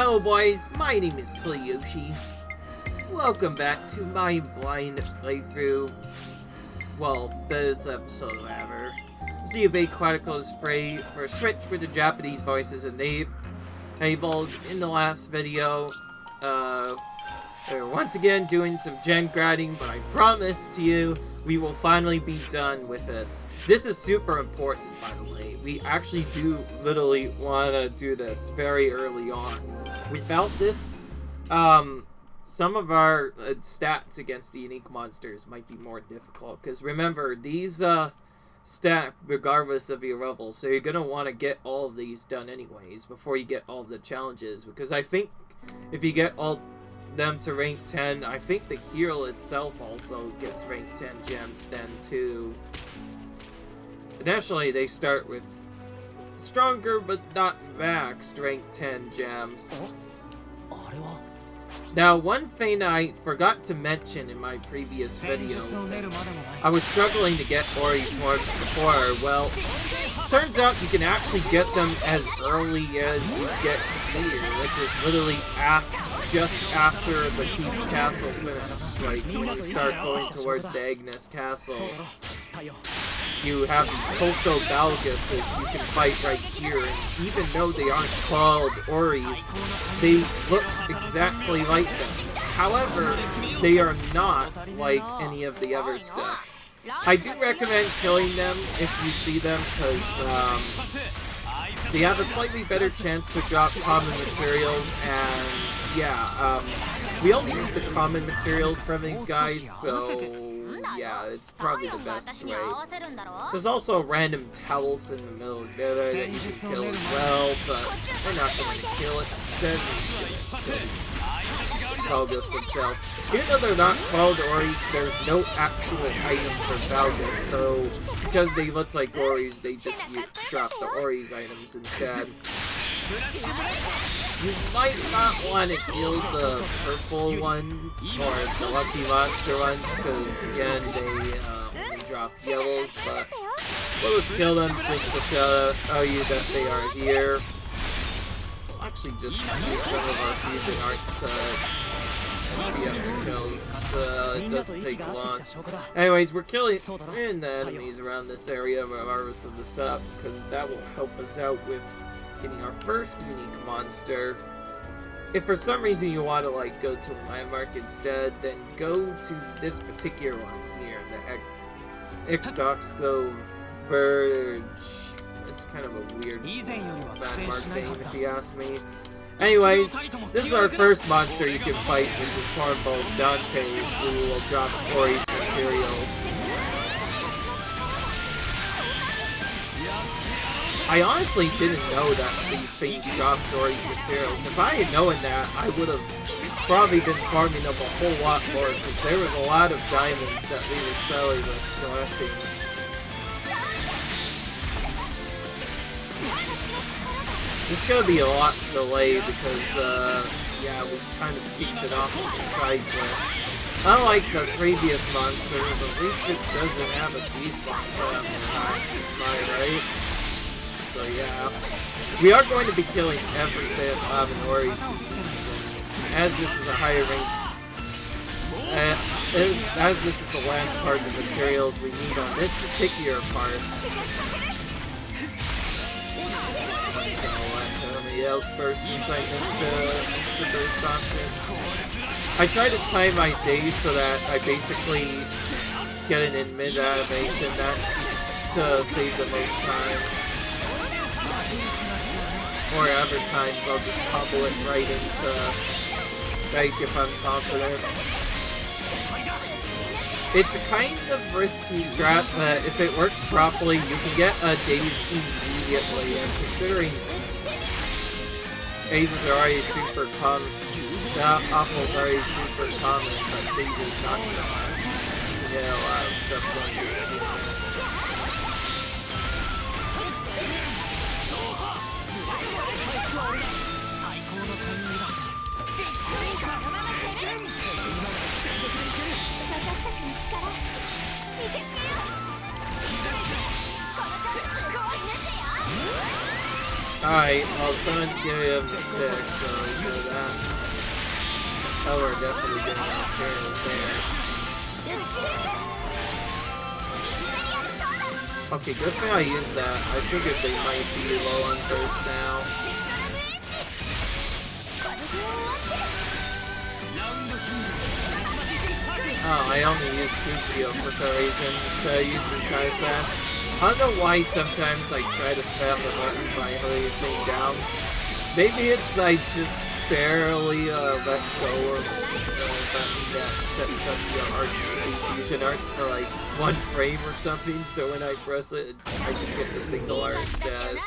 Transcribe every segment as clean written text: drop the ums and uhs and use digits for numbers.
Hello boys, my name is Koyoshi. Welcome back to my blind playthrough. Well, this episode rather. Xenoblade Chronicles free for Switch with the Japanese voices enabled. In the last video, we're once again doing some gen grinding, but I promise to you, we will finally be done with this. This is super important, by the way. We actually do literally want to do this very early on. Without this, some of our stats against the unique monsters might be more difficult. Because remember, these stack regardless of your level. So you're going to want to get all of these done anyways before you get all of the challenges. Because I think if you get all them to rank 10, I think the hero itself also gets rank 10 gems then too. Initially they start with stronger but not maxed rank 10 gems. Now, one thing I forgot to mention in my previous videos, I was struggling to get Ories forms before. Well, turns out you can actually get them as early as you get clear, which is literally just after the King's Castle finishes. Like, when you start going towards the Agnes Castle, you have these coastal Balguses you can fight right here, and even though they aren't called Ories, they look exactly like them. However, they are not like any of the other stuff. I do recommend killing them if you see them, because they have a slightly better chance to drop common materials, and yeah, we only need the common materials from these guys, so yeah, it's probably the best way. There's also random towels in the middle there that you can kill as well, but we're not going to kill it. Instead, we're going to Balgus themselves. Even though they're not called Ories, there's no actual item for Balgus, so because they look like Ories, they just drop the Ories items instead. You might not want to kill the purple one, or the lucky monster ones, because again, they drop yellows, but we'll just kill them just to show you that they are here. We'll actually just use some of our fusion arts to be up the kills. It doesn't take long. Anyways, we're killing the enemies around this area regardless of the setup, because that will help us out with getting our first unique monster. If for some reason you want to like go to a landmark instead, then go to this particular one here, the Ectoxo Verge. It's kind of a weird landmark name if you ask me. Anyways, this is our first monster you can fight in the form of Dante, who will drop Ories materials. I honestly didn't know that these things dropped Ories materials. If I had known that, I would have probably been farming up a whole lot more, because there was a lot of diamonds that we were selling with collecting. It's gonna be a lot delayed because, yeah, we kind of kicked it off with the side quest. Unlike the previous monsters, at least it doesn't have a despawn set up in time, right? So yeah, we are going to be killing every set of Ories, as this is a higher rank. As this is the last part of the materials we need on this particular part. Somebody else first since I missed the burst option. I try to time my days so that I basically get it in mid-animation, that's to save the most time. Or other times I'll just cobble it right into like if I'm confident. It's a kind of risky strat, but if it works properly, you can get a daze immediately, and considering dazes are already super common, apples are already super common, but dazes not so much. You get a lot of stuff going on. Alright, well, someone's giving him the stick, so we know that. Oh, we're definitely getting materials there. Okay, good thing I used that. I figured they might be low on thirst now. Oh, I only use Kukio for some reason, so I use the Kaisash. I don't know why sometimes I try to spam the button by holding the thing down. Maybe it's like just barely let go of the button that sets up the fusion arts for like 1 frame or something, so when I press it, I just get the single art instead.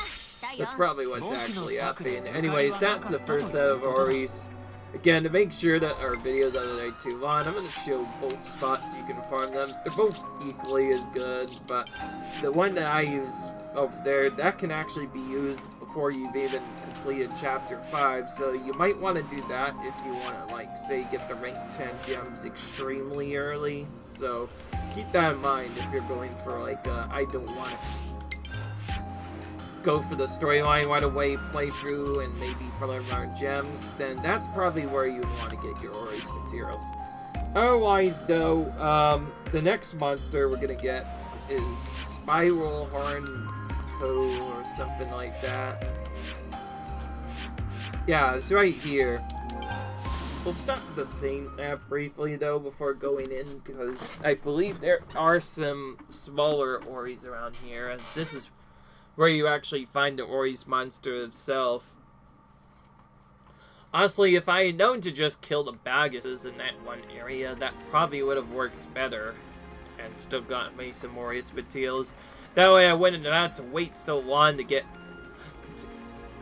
That's probably what's actually happening. Anyways, that's the first set of Ories. Again, to make sure that our video doesn't take too long, I'm going to show both spots you can farm them. They're both equally as good, but the one that I use over there, that can actually be used before you've even completed Chapter 5, so you might want to do that if you want to, like, say, get the rank 10 gems extremely early. So keep that in mind if you're going for, like, I don't want to go for the storyline right away playthrough and maybe for the more gems, then that's probably where you want to get your Ories materials. Otherwise, though, the next monster we're gonna get is Spiral Horn Co. or something like that. Yeah, it's right here. We'll stop the same map briefly, though, before going in, because I believe there are some smaller Ories around here, as this is where you actually find the Ories monster itself. Honestly, if I had known to just kill the Baguses in that one area, that probably would have worked better, and still gotten me some Ories materials. That way I wouldn't have had to wait so long to get...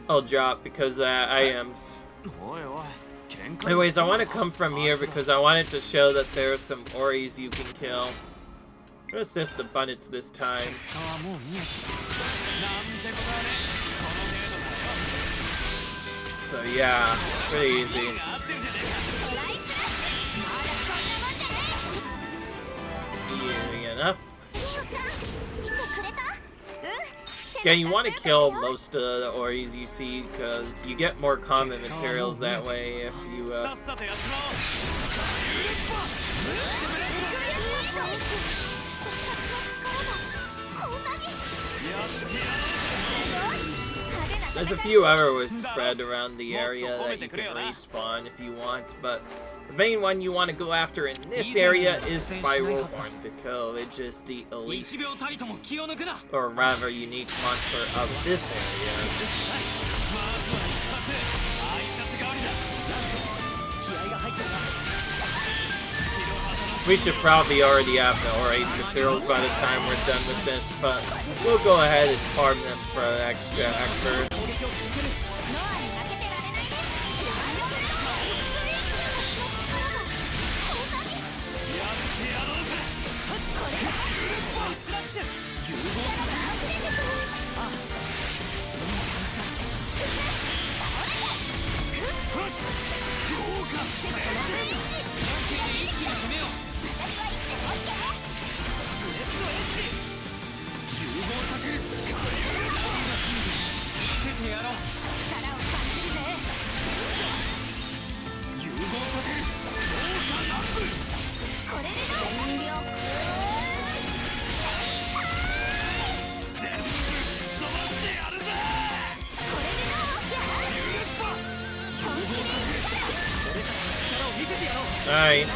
I'll drop, because I am... Anyways, I want to come from here because I wanted to show that there are some Ories you can kill. Assist the abundance this time. So yeah, pretty easy. Easy enough. Yeah, you want to kill most of the Ories you see because you get more common materials that way if you There's a few others spread around the area that you can respawn if you want, but the main one you want to go after in this area is Spiral Horn Pico, which is the elite, or rather unique monster of this area. We should probably already have the Ories materials by the time we're done with this, but we'll go ahead and farm them for an extra effort. Alright.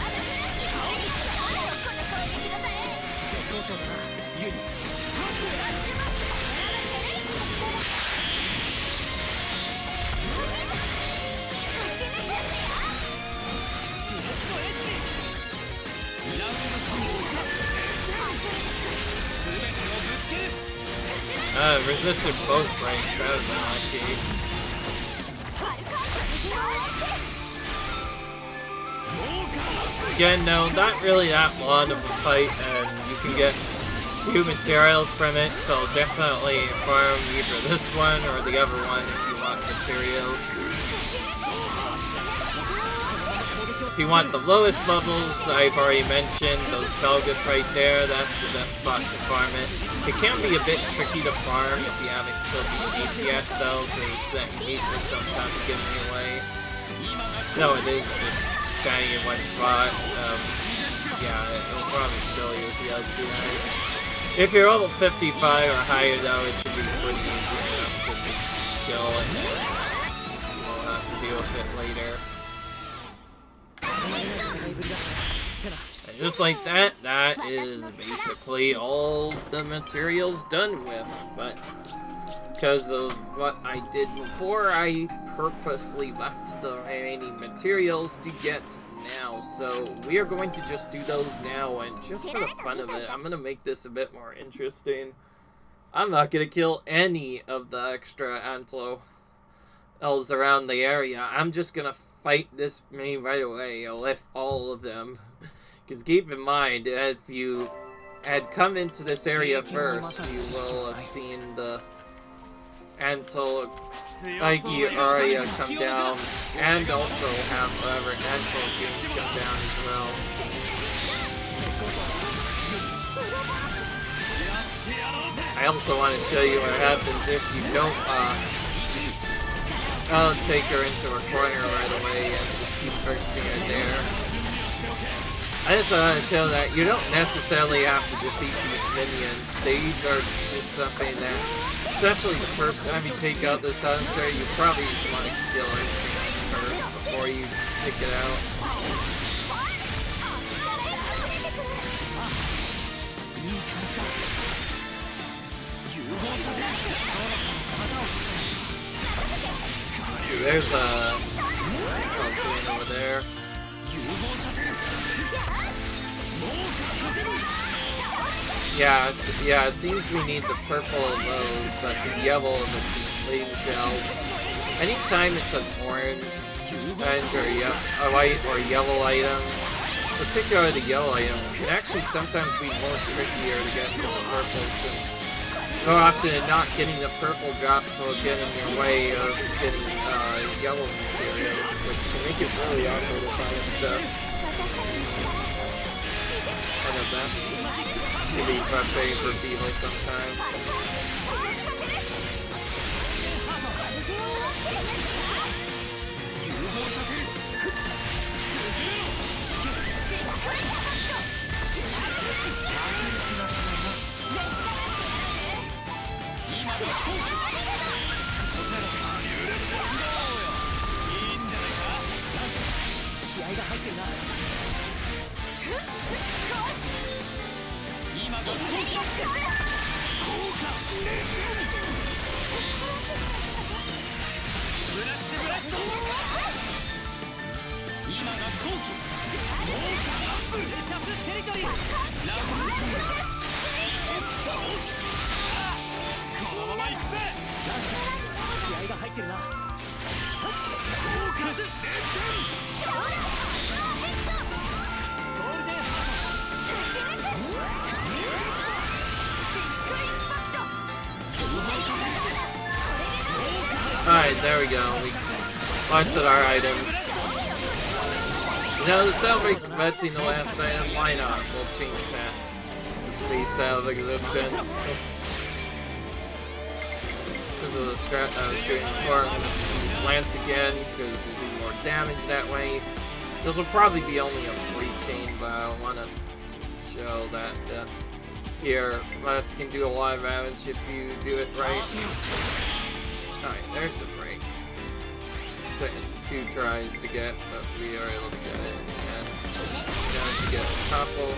Resisted both ranks, that was unlucky. Again, no, not really that long of a fight, and you can get 2 materials from it, so definitely farm either this one or the other one if you want materials. If you want the lowest levels, I've already mentioned those Belgas right there. That's the best spot to farm it. It can be a bit tricky to farm if you haven't killed the meat yet, though, because that meat will sometimes get in your way. No, it is just standing in one spot. Yeah, it'll probably kill you if you had to. If you're level 55 or higher, though, it should be pretty easy enough to just kill, and you won't have to deal with it later. And just like that, that is basically all the materials done with, but because of what I did before, I purposely left the remaining materials to get now, so we are going to just do those now, and just for the fun of it, I'm going to make this a bit more interesting. I'm not going to kill any of the extra Antlo elves around the area. I'm just going to fight this main right away. I'll lift all of them. Because keep in mind, if you had come into this area first, you will have seen the Antlo Aiki area come down, and also have whatever Antlo games come down as well. I also want to show you what happens if you don't take her into a corner right away and just keep bursting her there. I just want to show that you don't necessarily have to defeat these minions. These are just something that, especially the first time you take out this monster, you probably just want to kill everything first before you take it out. There's a queen over there. Yeah, it seems we need the purple of those, but the yellow of the flame shells. Anytime it's an orange or a white or yellow item, particularly the yellow items, can actually sometimes be more trickier to get to the purple, since more often than not, getting the purple drops will get in your way of getting yellow materials, which can make it really awkward to find stuff. I know that can be frustrating for people sometimes. Alright, there we go. We launched our items. You know, the celebrate converting the last item, why not? We'll change that. This space out of existence. Because of the strat I was doing before, I'm going to use Lance again, because we'll do more damage that way. This will probably be only a free chain, but I want to show that here, Lance can do a lot of damage if you do it right. Alright, there's the break. Took 2 tries to get, but we are able to get it. And down to get a topple.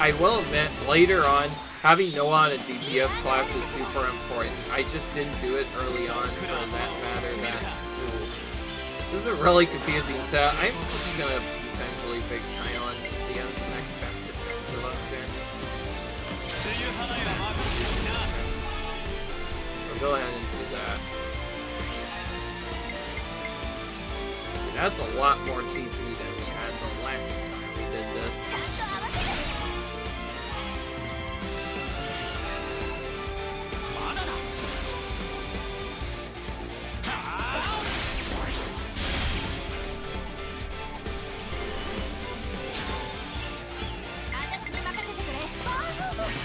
I will admit, later on, having Noah on a DPS class is super important. I just didn't do it early on for that matter. This is a really confusing set. I'm just gonna potentially pick Kion since he has the next best defensive option. We'll go ahead and do that. That's a lot more TP than we had the last time we did this.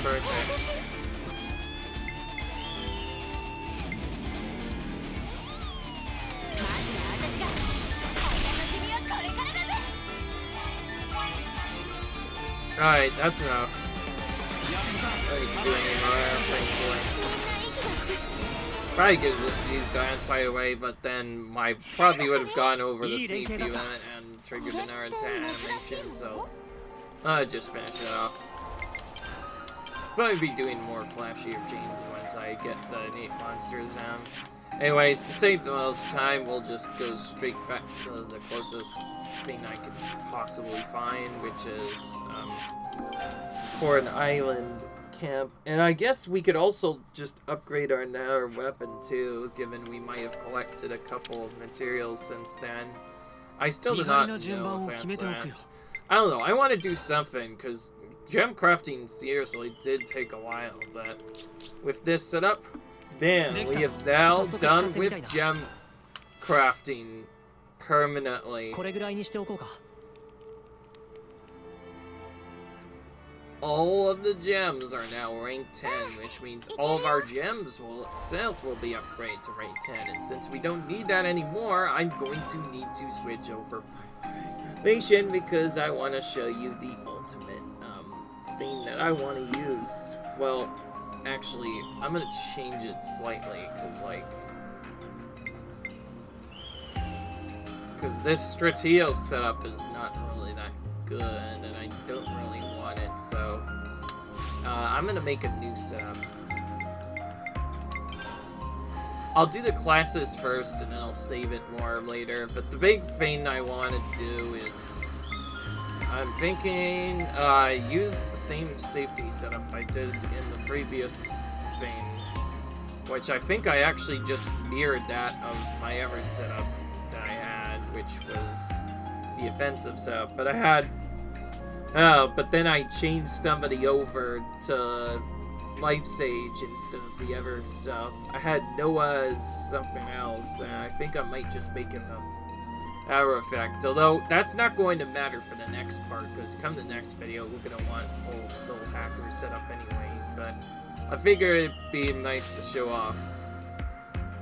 perfect. Alright, that's enough. I don't need to do any more, thankfully. Probably could just use Giant's Fire away, but then I probably would have gone over the sneak event and triggered the Naruto animation, so I'll just finish it off. Probably be doing more flashier changes once I get the neat monsters down. Anyways, to save the most time, we'll just go straight back to the closest thing I can possibly find, which is for an island camp. And I guess we could also just upgrade our weapon too, given we might have collected a couple of materials since then. I still do not know if that's that. I don't know, I want to do something, because gem crafting seriously did take a while, but with this setup, bam, we have now done with gem crafting permanently. All of the gems are now rank 10, which means all of our gems will be upgraded to rank 10. And since we don't need that anymore, I'm going to need to switch over mission because I want to show you the ultimate thing that I want to use. Well, actually, I'm going to change it slightly because this Strategos setup is not really that good, and I don't really want it, so I'm gonna make a new setup. I'll do the classes first, and then I'll save it more later, but the big thing I want to do is I'm thinking use the same safety setup I did in the previous thing, which I think I actually just mirrored that of my other setup that I had, which was the offensive setup, but I had but then I changed somebody over to Life Sage instead of the other stuff. I had Noah as something else, and I think I might just make him a arrow effect. Although, that's not going to matter for the next part, because come the next video, we're going to want a whole Soul Hacker setup anyway, but I figured it'd be nice to show off.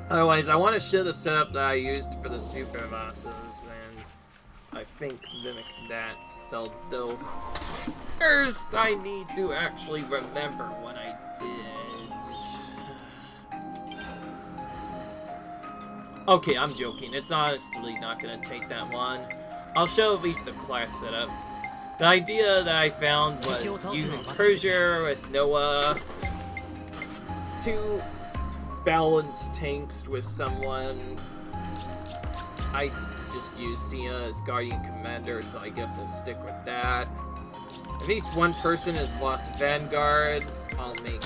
Otherwise, I want to show the setup that I used for the super bosses, and I think mimic that still do. First, I need to actually remember what I did. Okay, I'm joking. It's honestly not going to take that long. I'll show at least the class setup. The idea that I found was using Persia with Noah, 2 balanced tanks with someone. I just use Sia as Guardian Commander, so I guess I'll stick with that. At least one person is Lost Vanguard. I'll make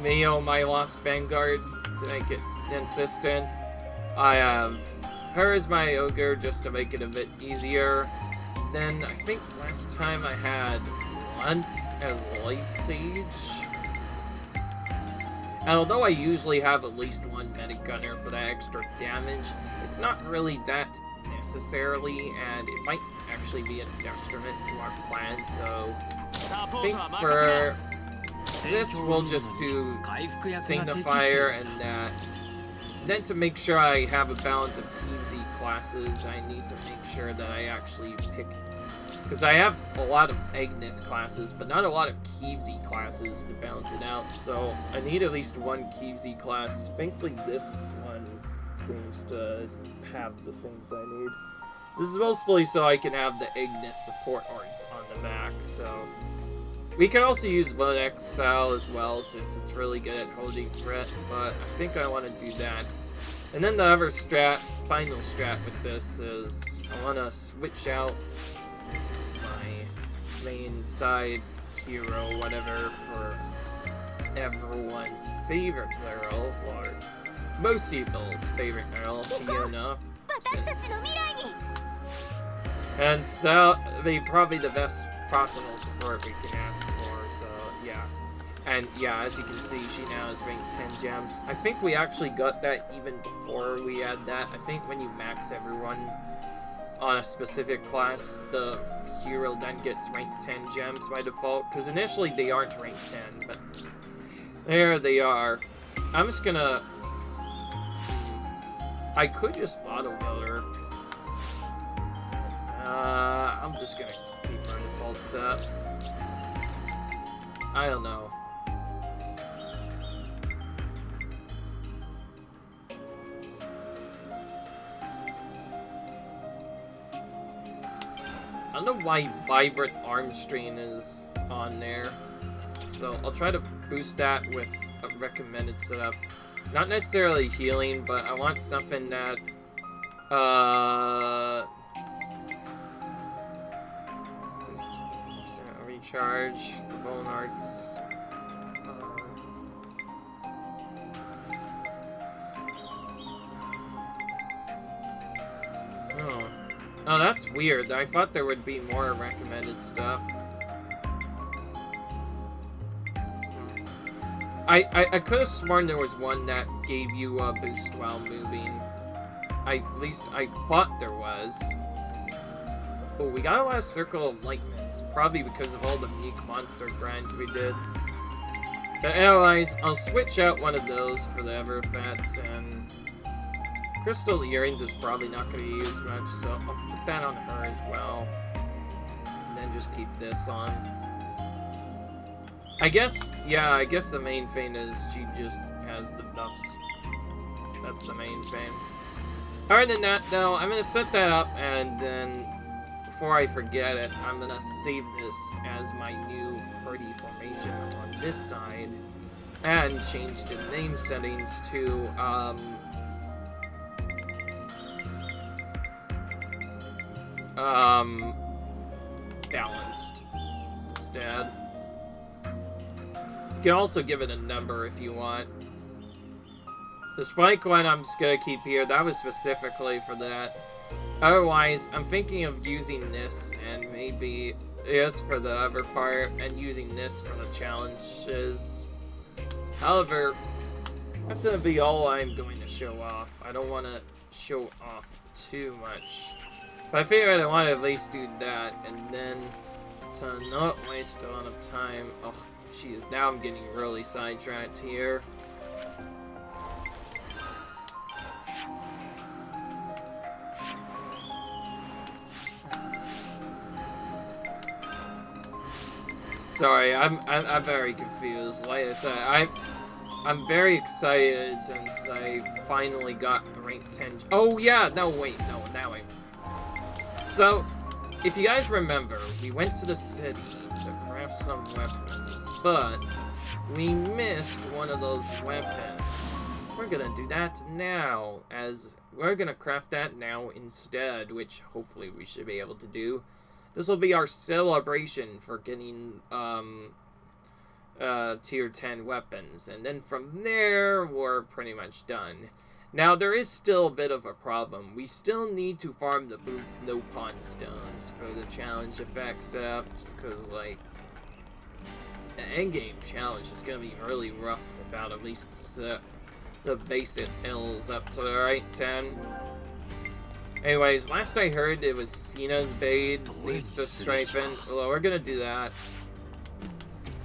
Mio my Lost Vanguard to make it consistent. I have her as my Ogre just to make it a bit easier. Then I think last time I had Lance as Life Sage. And although I usually have at least one Medic Gunner for that extra damage, it's not really that necessarily, and it might actually be a detriment to our plan, so I think for this we'll just do Signifier and that. Then to make sure I have a balance of Keevesy classes, I need to make sure that I actually pick, because I have a lot of Agnes classes, but not a lot of Keevesy classes to balance it out, so I need at least one Keevesy class. Thankfully this one seems to have the things I need. This is mostly so I can have the Agnes support arts on the back, so we can also use Lone Exile as well, since it's really good at holding threat, but I think I want to do that. And then the other strat, final strat with this is I want to switch out my main side hero, whatever, for everyone's favorite Earl, or most people's favorite Earl, Fiona. And still, probably the best possible support we can ask for, so yeah. And yeah, as you can see, she now is ranked 10 gems. I think we actually got that even before we had that. I think when you max everyone on a specific class, the hero then gets rank 10 gems by default, because initially they aren't rank 10, but there they are. I'm just gonna... I could just auto-build her. I'm just gonna keep her defaults up. I don't know. I don't know why Vibrant Arm Strain is on there. So I'll try to boost that with a recommended setup. Not necessarily healing, but I want something that recharge, bone arts. Oh, that's weird. I thought there would be more recommended stuff. I could have sworn there was one that gave you a boost while moving. At least I thought there was. Oh, we got a last Circle of Lightnings. Probably because of all the unique monster grinds we did. But anyways, I'll switch out one of those for the Everfett, and Crystal Earrings is probably not going to be used much, so I'll put that on her as well. And then just keep this on. I guess the main thing is she just has the buffs. That's the main thing. Other than that, though, I'm going to set that up, and then, before I forget it, I'm going to save this as my new party formation on this side, and change the name settings to, balanced instead. You can also give it a number if you want. The spike one I'm just gonna keep here. That was specifically for that. Otherwise, I'm thinking of using this and maybe this for the other part and using this for the challenges. However, that's gonna be all I'm going to show off. I don't want to show off too much. But I figured I want to at least do that, and then to not waste a lot of time. Oh, jeez, now I'm getting really sidetracked here. Sorry, I'm very confused. Like I said, I'm very excited since I finally got rank 10. Oh yeah, no wait, no, now I. So, if you guys remember, we went to the city to craft some weapons, but we missed one of those weapons. We're gonna do that now, as we're gonna craft that now instead, which hopefully we should be able to do. This will be our celebration for getting tier 10 weapons, and then from there we're pretty much done. Now there is still a bit of a problem. We still need to farm the no-pawn stones for the challenge effect setups, because like the endgame challenge is gonna be really rough without at least the basic ills up to the right 10. Anyways, last I heard it was Cena's Bade needs to strengthen. Well, we're gonna do that.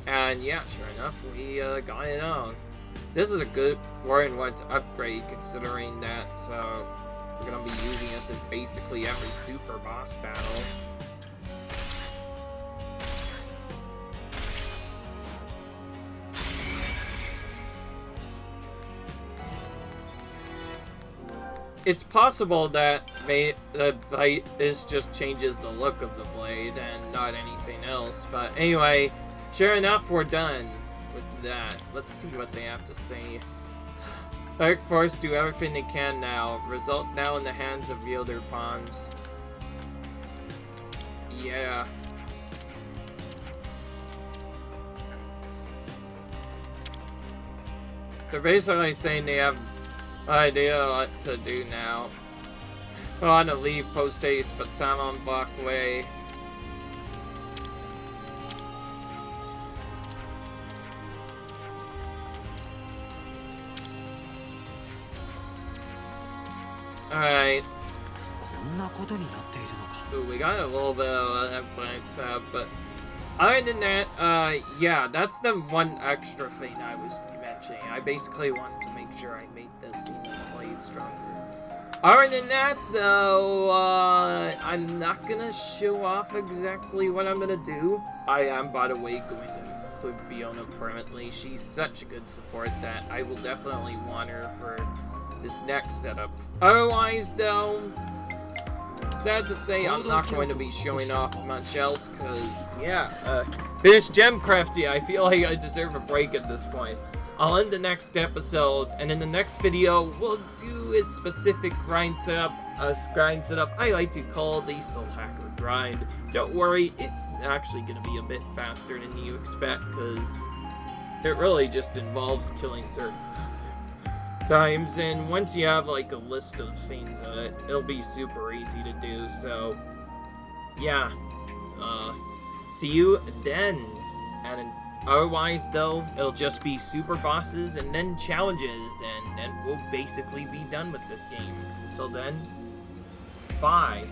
And yeah, sure enough, we got it on. This is a good Warren 1 to upgrade, considering that we're gonna be using this in basically every super boss battle. It's possible that this just changes the look of the blade and not anything else, but anyway, sure enough, we're done with that. Let's see what they have to say. Dark Force do everything they can now. Result now in the hands of wielder pawns. Yeah. They're basically saying they have idea what to do now. I want to leave post haste, but Salmon block way. Alright. Ooh, we got a little bit of an influence, but other than that, yeah, that's the one extra thing I was mentioning. I basically wanted to make sure I made the Xenoblade stronger. Other than that, though, I'm not gonna show off exactly what I'm gonna do. I am, by the way, going to include Fiona permanently. She's such a good support that I will definitely want her for this next setup. Otherwise, though, sad to say, I'm not going to be showing off much else, because, yeah, finished Gemcrafty. I feel like I deserve a break at this point. I'll end the next episode, and in the next video, we'll do a specific grind setup. I like to call the Soul Hacker grind. Don't worry, it's actually going to be a bit faster than you expect, because it really just involves killing certain times, and once you have like a list of things on it, it'll be super easy to do. So yeah, see you then. And otherwise, though, it'll just be super bosses and then challenges, and then we'll basically be done with this game. Until then, bye.